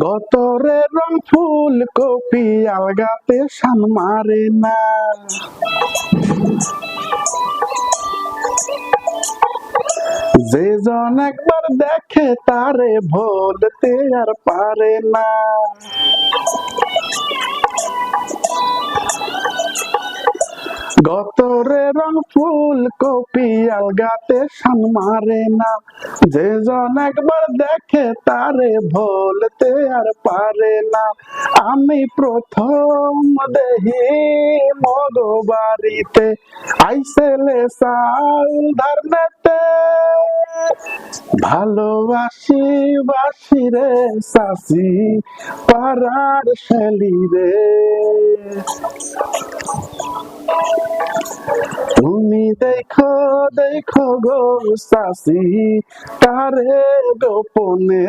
গতরে রং ফুলকপি আলগাতে শান মারে না। যে জন একবার দেখে তারে ভুলতে আর পারে না। গতরে রং ফুলকপি আলগাতে শান মারে না। যে জন একবার দেখে তারে ভুলতে আর পারে না। আমি প্রথম দেহি মগ বাড়িতে আইসেলে চাল ধার নেতে। ভালোবাসি বাসি রে চাচি পাড়ার শেলি রে। তুমি দেখো দেখো গো চাচি তারে গোপনে।